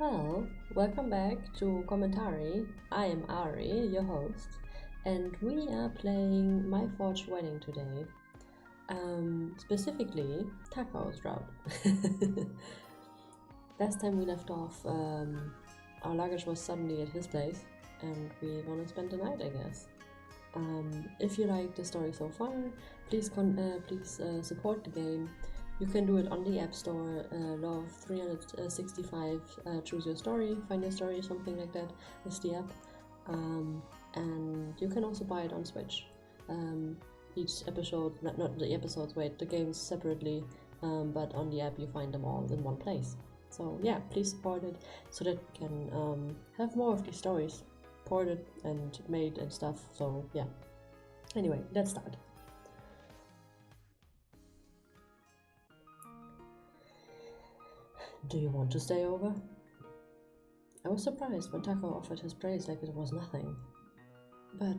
Well, welcome back to Commentary. I am Ari, your host, and we are playing My Forged Wedding today. Specifically, Takao's route. Last time we left off, our luggage was suddenly at his place, and we want to spend the night, I guess. If you like the story so far, please support the game. You can do it on the App Store, Love 365, choose your story, find your story, something like that is the app. And you can also buy it on Switch. Each episode, not the episodes, wait, the games separately, but on the app you find them all in one place. So yeah, please support it so that we can have more of these stories ported and made and stuff, so yeah. Anyway, let's start. Do you want to stay over? I was surprised when Takao offered his praise like it was nothing. But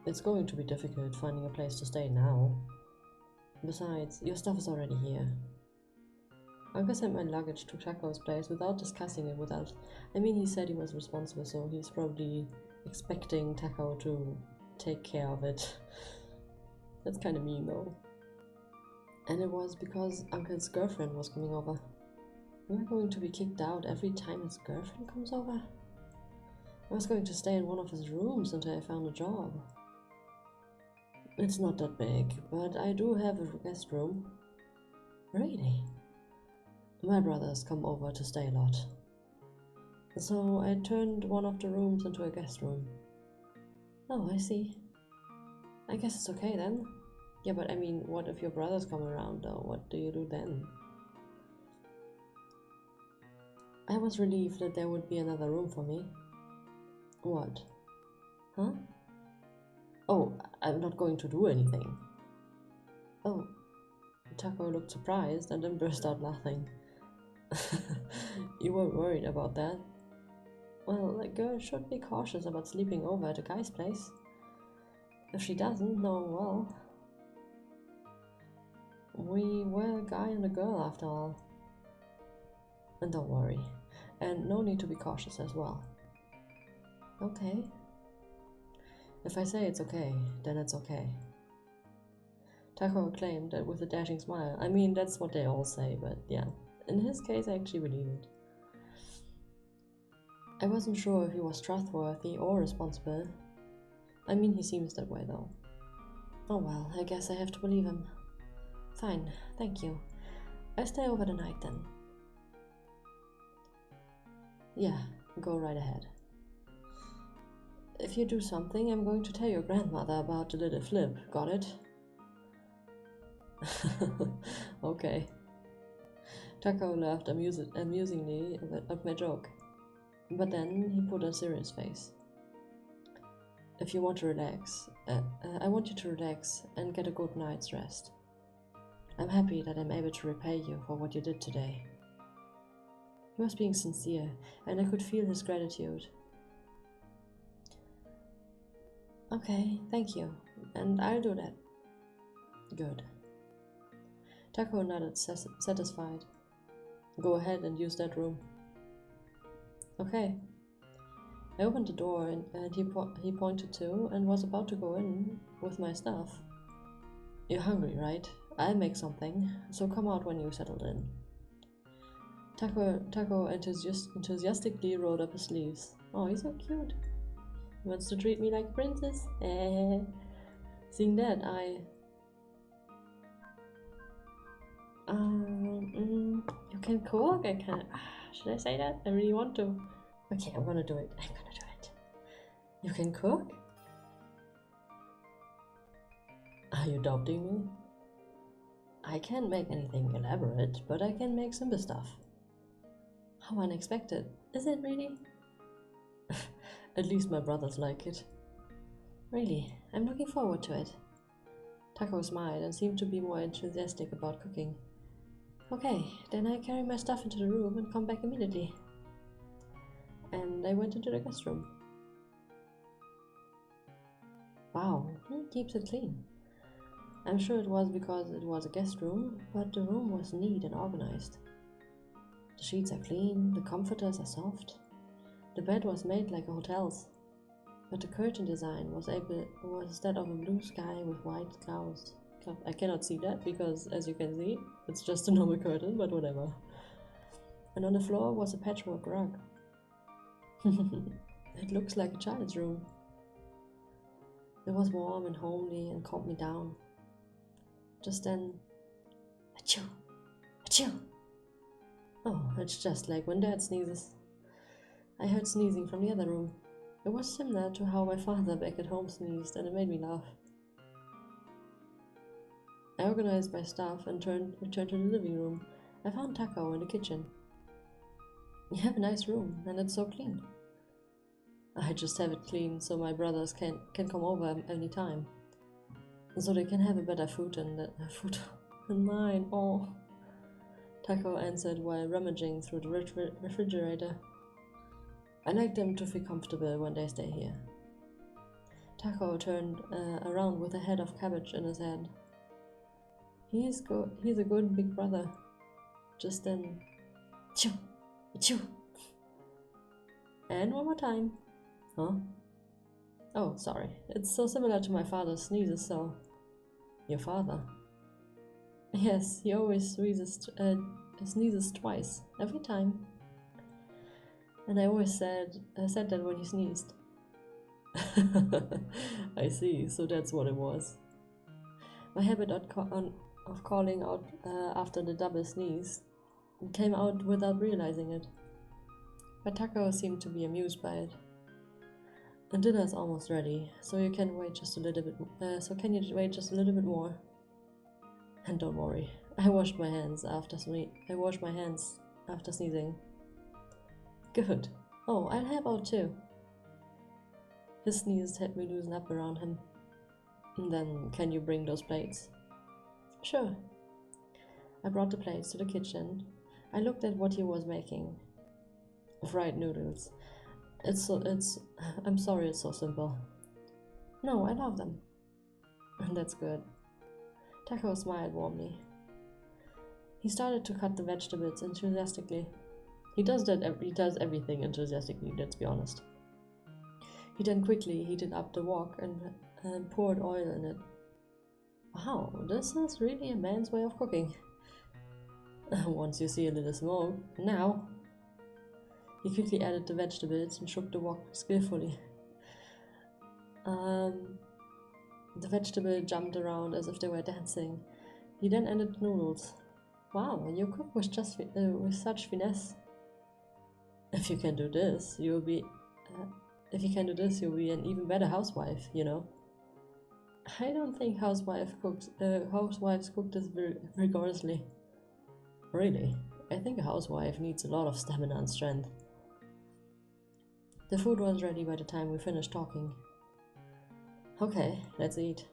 it's going to be difficult finding a place to stay now. Besides, your stuff is already here. Uncle sent my luggage to Takao's place without discussing it with us. I mean, he said he was responsible, so he's probably expecting Takao to take care of it. That's kind of mean though. And it was because Uncle's girlfriend was coming over. Am I going to be kicked out every time his girlfriend comes over? I was going to stay in one of his rooms until I found a job. It's not that big, but I do have a guest room. Really? My brothers come over to stay a lot. So I turned one of the rooms into a guest room. Oh, I see. I guess it's okay then. Yeah, but I mean, what if your brothers come around though? What do you do then? I was relieved that there would be another room for me. What? Huh? Oh, I'm not going to do anything. Oh. Takao looked surprised and then burst out laughing. You weren't worried about that? Well, a girl should be cautious about sleeping over at a guy's place. If she doesn't, no, well. We were a guy and a girl after all. And don't worry. And no need to be cautious as well. Okay. If I say it's okay, then it's okay. Takao claimed that with a dashing smile. I mean, that's what they all say, but yeah. In his case, I actually believe it. I wasn't sure if he was trustworthy or responsible. I mean, he seems that way though. Oh well, I guess I have to believe him. Fine, thank you. I'll stay over the night then. Yeah, go right ahead. If you do something, I'm going to tell your grandmother about the little flip, got it? Okay. Takao laughed amusingly at my joke, but then he put a serious face. If you want to relax, I want you to relax and get a good night's rest. I'm happy that I'm able to repay you for what you did today. He was being sincere, and I could feel his gratitude. Okay, thank you, and I'll do that. Good. Takao nodded, satisfied. Go ahead and use that room. Okay. I opened the door and he pointed to and was about to go in with my stuff. You're hungry, right? I'll make something, so come out when you're settled in. Takao enthusiastically rolled up his sleeves. Oh, he's so cute. He wants to treat me like a princess. Seeing that, you can cook? Should I say that? I really want to. Okay, I'm gonna do it. You can cook? Are you adopting me? I can't make anything elaborate, but I can make simple stuff. How unexpected. Is it really? At least my brothers like it. Really, I'm looking forward to it. Takao smiled and seemed to be more enthusiastic about cooking. Okay, then I carry my stuff into the room and come back immediately. And I went into the guest room. Wow, he keeps it clean. I'm sure it was because it was a guest room, but the room was neat and organized. The sheets are clean, the comforters are soft. The bed was made like a hotel's, but the curtain design was that of a blue sky with white clouds. I cannot see that because, as you can see, it's just a normal curtain, but whatever. And on the floor was a patchwork rug. It looks like a child's room. It was warm and homely and calmed me down. Just then, achoo, achoo. Oh, it's just like when Dad sneezes. I heard sneezing from the other room. It was similar to how my father back at home sneezed, and it made me laugh. I organized my stuff and returned to the living room. I found Takao in the kitchen. You have a nice room, and it's so clean. I just have it clean so my brothers can come over any time. So they can have a better food than mine. Oh, Takao answered while rummaging through the refrigerator. I like them to feel comfortable when they stay here. Takao turned around with a head of cabbage in his hand. He's a good big brother. Just then, achoo, achoo. And one more time. Huh? Oh, sorry. It's so similar to my father's sneezes, so... Your father? Yes, he always sneezes twice, every time. And I always said that when he sneezed. I see, so that's what it was. My habit of calling out after the double sneeze came out without realizing it. But Takao seemed to be amused by it. And dinner is almost ready, so you can wait just a little bit. Can you wait just a little bit more? And don't worry, I washed my hands after sneezing. Good. Oh, I'll help out too. His sneeze had me loosen up around him. And then, can you bring those plates? Sure. I brought the plates to the kitchen. I looked at what he was making. Fried noodles. I'm sorry it's so simple. No, I love them. That's good. Takao smiled warmly. He started to cut the vegetables enthusiastically. He does everything enthusiastically, let's be honest. He then quickly heated up the wok and poured oil in it. Wow, this is really a man's way of cooking. Once you see a little smoke, now. He quickly added the vegetables and shook the wok skillfully. The vegetable jumped around as if they were dancing. He then added the noodles. Wow, you cook with such finesse. If you can do this, you'll be an even better housewife, you know. I don't think housewives cook this rigorously. Really, I think a housewife needs a lot of stamina and strength. The food was ready by the time we finished talking. Okay, let's eat.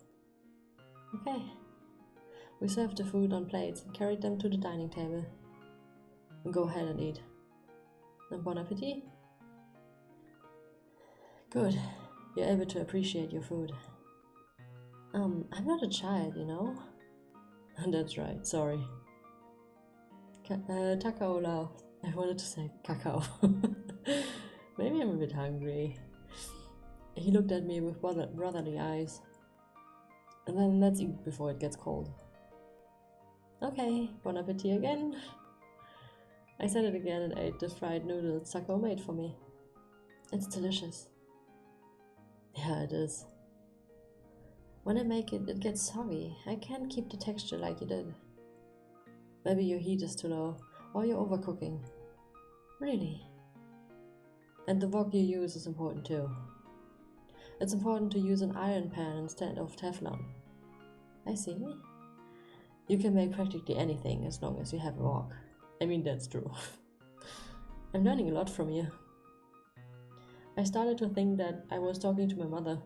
Okay. We served the food on plates and carried them to the dining table. Go ahead and eat. And bon appetit. Good. You're able to appreciate your food. I'm not a child, you know? That's right, sorry. Takao laughed. I wanted to say cacao. Maybe I'm a bit hungry. He looked at me with brotherly eyes. And then let's eat before it gets cold. Okay, bon appetit again. I said it again and ate the fried noodles Takao made for me. It's delicious. Yeah, it is. When I make it, it gets soggy. I can't keep the texture like you did. Maybe your heat is too low, or you're overcooking. Really? And the wok you use is important too. It's important to use an iron pan instead of Teflon. I see. You can make practically anything as long as you have a wok. I mean, that's true. I'm learning a lot from you. I started to think that I was talking to my mother.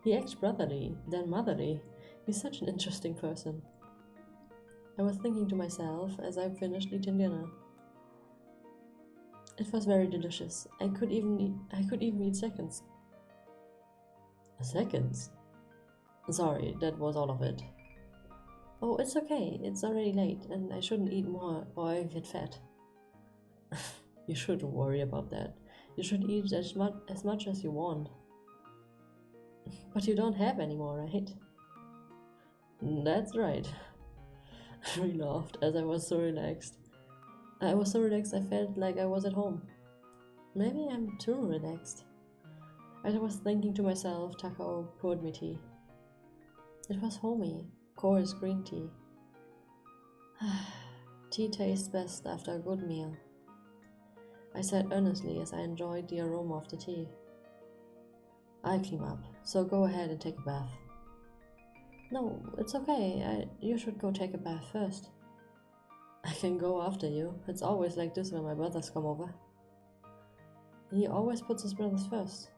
He acts brotherly, then motherly. He's such an interesting person. I was thinking to myself as I finished eating dinner. It was very delicious. I could even eat seconds. Seconds? Sorry, that was all of it. Oh, it's okay. It's already late, and I shouldn't eat more or I'll get fat. You shouldn't worry about that. You should eat as much as you want. But you don't have any more, right? That's right. We laughed as I was so relaxed. I was so relaxed I felt like I was at home. Maybe I'm too relaxed. As I was thinking to myself, Takao poured me tea. It was homey, coarse green tea. Tea tastes best after a good meal, I said earnestly as I enjoyed the aroma of the tea. I'll clean up, so go ahead and take a bath. No, it's okay. You should go take a bath first. I can go after you. It's always like this when my brothers come over. He always puts his brothers first.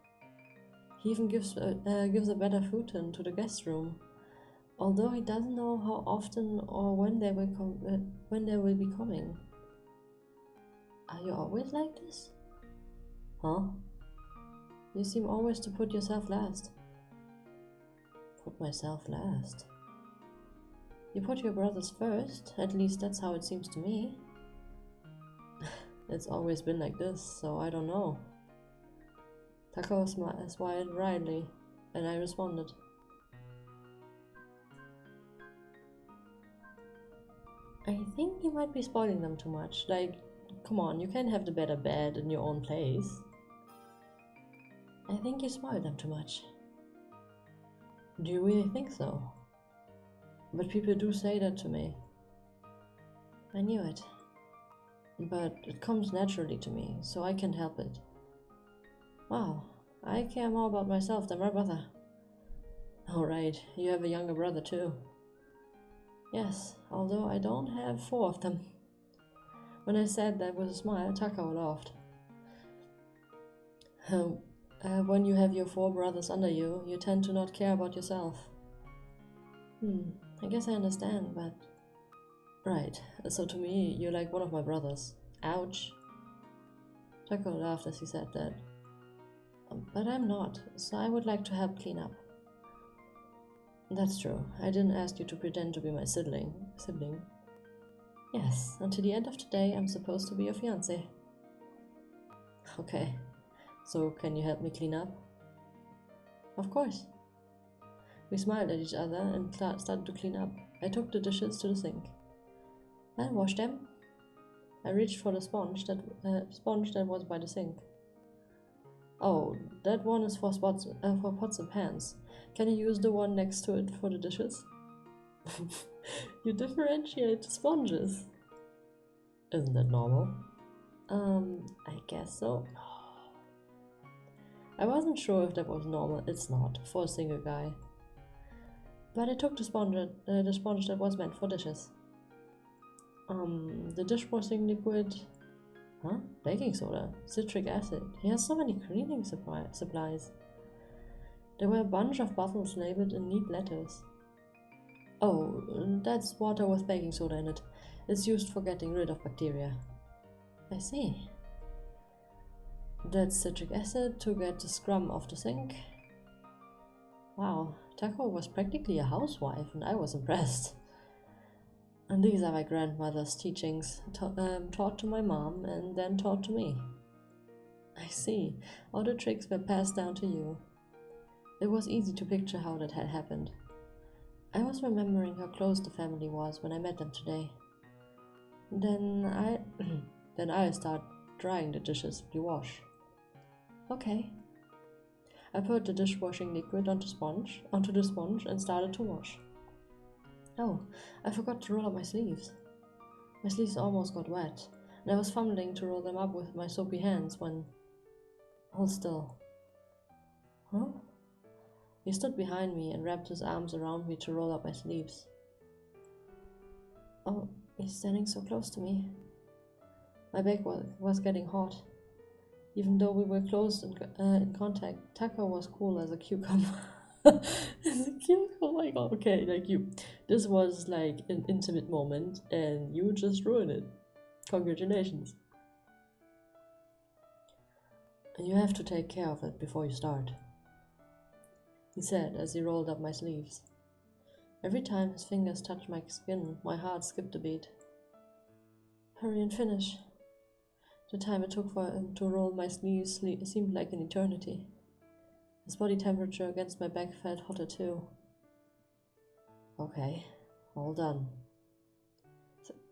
He even gives a better futon to the guest room, although he doesn't know how often or when they will be coming. Are you always like this? Huh? You seem always to put yourself last. Put myself last? You put your brothers first, at least that's how it seems to me. It's always been like this, so I don't know. Takao smiled wryly, and I responded. I think you might be spoiling them too much. Like, come on, you can't have the better bed in your own place. I think you spoil them too much. Do you really think so? But people do say that to me. I knew it. But it comes naturally to me, so I can't help it. Wow, I care more about myself than my brother. Oh right, you have a younger brother too. Yes, although I don't have 4 of them. When I said that with a smile, Takao laughed. When you have your 4 brothers under you, you tend to not care about yourself. I guess I understand, but... Right, so to me, you're like one of my brothers. Ouch. Takao laughed as he said that. But I'm not, so I would like to help clean up. That's true, I didn't ask you to pretend to be my sibling. Yes, until the end of the day, I'm supposed to be your fiancé. Okay, so can you help me clean up? Of course. We smiled at each other and started to clean up. I took the dishes to the sink. I'll wash them. I reached for the sponge that was by the sink. Oh, that one is for pots and pans. Can you use the one next to it for the dishes? You differentiate the sponges. Isn't that normal? I guess so. I wasn't sure if that was normal. It's not, for a single guy. But I took the sponge that was meant for dishes. The dishwashing liquid... Huh? Baking soda, citric acid. He has so many cleaning supplies. There were a bunch of bottles labeled in neat letters. Oh, that's water with baking soda in it. It's used for getting rid of bacteria. I see. That's citric acid to get the scrum off the sink. Wow, Takao was practically a housewife and I was impressed. And these are my grandmother's teachings, taught to my mom and then taught to me. I see, all the tricks were passed down to you. It was easy to picture how that had happened. I was remembering how close the family was when I met them today. Then I'll start drying the dishes you wash. Okay. I put the dishwashing liquid onto the sponge and started to wash. Oh, I forgot to roll up my sleeves. My sleeves almost got wet, and I was fumbling to roll them up with my soapy hands when... Hold still. Huh? He stood behind me and wrapped his arms around me to roll up my sleeves. Oh, he's standing so close to me. My back was getting hot. Even though we were close in contact, Takao was cool as a cucumber. Oh my god, okay, like you. This was like an intimate moment and you just ruined it. Congratulations. You have to take care of it before you start, he said as he rolled up my sleeves. Every time his fingers touched my skin, my heart skipped a beat. Hurry and finish. The time it took for him to roll my sleeves seemed like an eternity. His body temperature against my back felt hotter too. Okay, all done.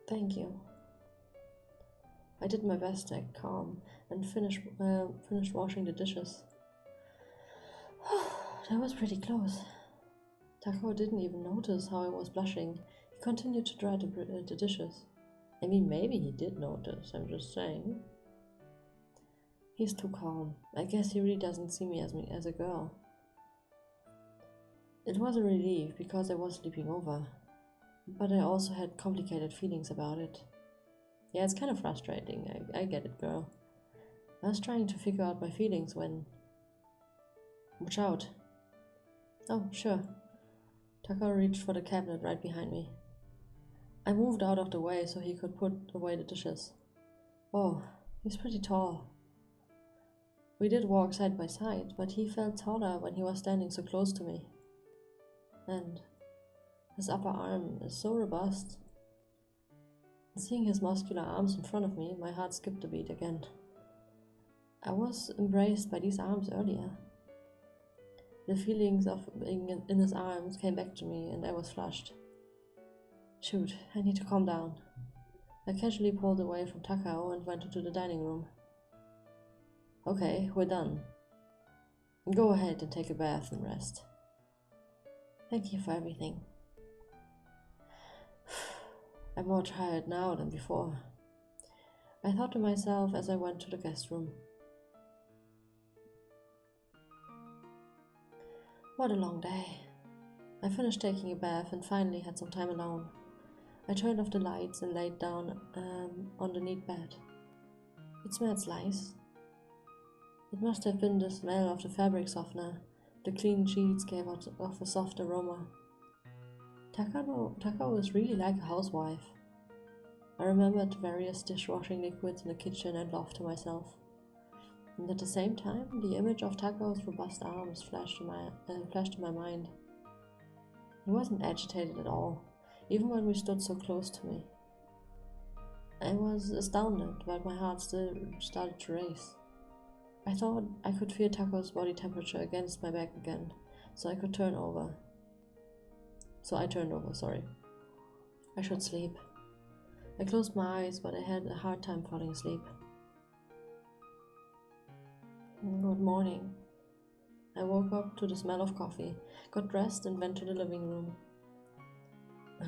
Thank you. I did my best to act calm and finished washing the dishes. That was pretty close. Takao didn't even notice how I was blushing. He continued to dry the dishes. I mean, maybe he did notice, I'm just saying. He's too calm. I guess he really doesn't see me as a girl. It was a relief because I was sleeping over, but I also had complicated feelings about it. Yeah, it's kind of frustrating. I get it, girl. I was trying to figure out my feelings when... Watch out. Oh, sure. Takao reached for the cabinet right behind me. I moved out of the way so he could put away the dishes. Oh, he's pretty tall. We did walk side by side, but he felt taller when he was standing so close to me. And his upper arm is so robust. Seeing his muscular arms in front of me, my heart skipped a beat again. I was embraced by these arms earlier. The feelings of being in his arms came back to me and I was flushed. Shoot, I need to calm down. I casually pulled away from Takao and went into the dining room. Okay, we're done. Go ahead and take a bath and rest. Thank you for everything. I'm more tired now than before. I thought to myself as I went to the guest room. What a long day. I finished taking a bath and finally had some time alone. I turned off the lights and laid down on the neat bed. It smells nice. It must have been the smell of the fabric softener. The clean sheets gave off a soft aroma. Takao is really like a housewife. I remembered various dishwashing liquids in the kitchen and laughed to myself. And at the same time, the image of Takao's robust arms flashed to my mind. He wasn't agitated at all, even when we stood so close to me. I was astounded, but my heart still started to race. I thought I could feel Takao's body temperature against my back again, so I turned over, sorry. I should sleep. I closed my eyes, but I had a hard time falling asleep. Good morning. I woke up to the smell of coffee, got dressed and went to the living room.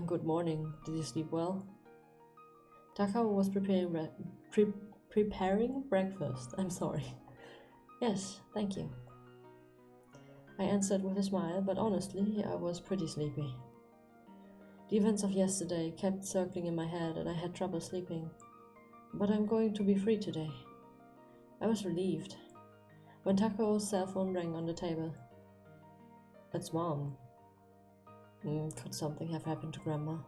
Good morning. Did you sleep well? Takao was preparing breakfast. I'm sorry. Yes, thank you. I answered with a smile, but honestly, I was pretty sleepy. The events of yesterday kept circling in my head and I had trouble sleeping. But I'm going to be free today. I was relieved when Takao's cell phone rang on the table. It's Mom. Could something have happened to Grandma?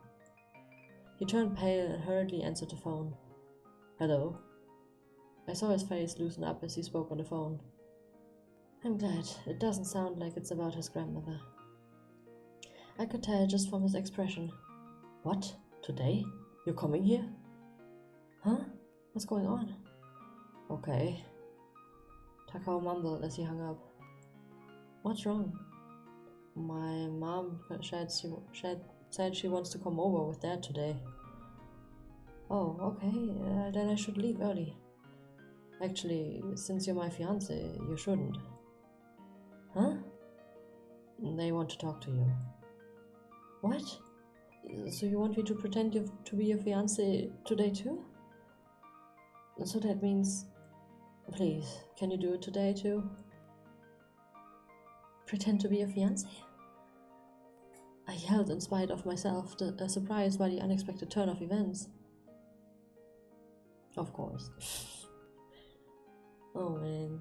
He turned pale and hurriedly answered the phone. Hello? I saw his face loosen up as he spoke on the phone. I'm glad. It doesn't sound like it's about his grandmother. I could tell just from his expression. What? Today? You're coming here? Huh? What's going on? Okay. Takao mumbled as he hung up. What's wrong? My mom said she wants to come over with Dad today. Oh, okay. Then I should leave early. Actually, since you're my fiancé, you shouldn't. Huh? They want to talk to you. What? So you want me to pretend to be your fiancé today too? So that means... Please, can you do it today too? Pretend to be your fiancé? I yelled in spite of myself, surprised by the unexpected turn of events. Of course. Oh man.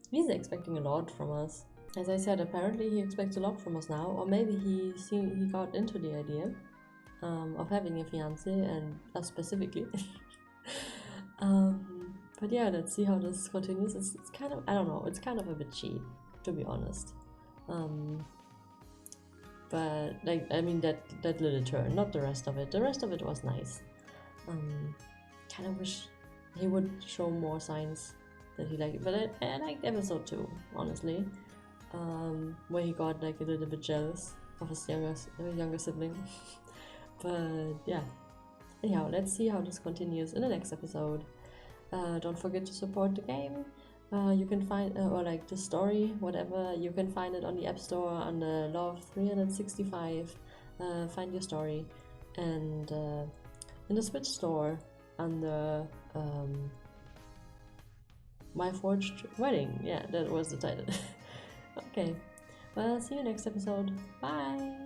He's expecting a lot from us. As I said, apparently he expects a lot from us now, or maybe he got into the idea of having a fiancé and us specifically. But yeah, let's see how this continues. It's kind of, I don't know, it's kind of a bit cheap, to be honest. But like, I mean that little turn, not the rest of it. The rest of it was nice. kind of wish he would show more signs that he liked it. But I liked episode 2, honestly, where he got like a little bit jealous of his younger sibling. But yeah, anyhow, let's see how this continues in the next episode. Don't forget to support the game. You can find, or like the story, whatever, you can find it on the App Store under Love 365. Find your story, and in the Switch store under My Forged Wedding. Yeah, that was the title. Okay, well, see you next episode. Bye!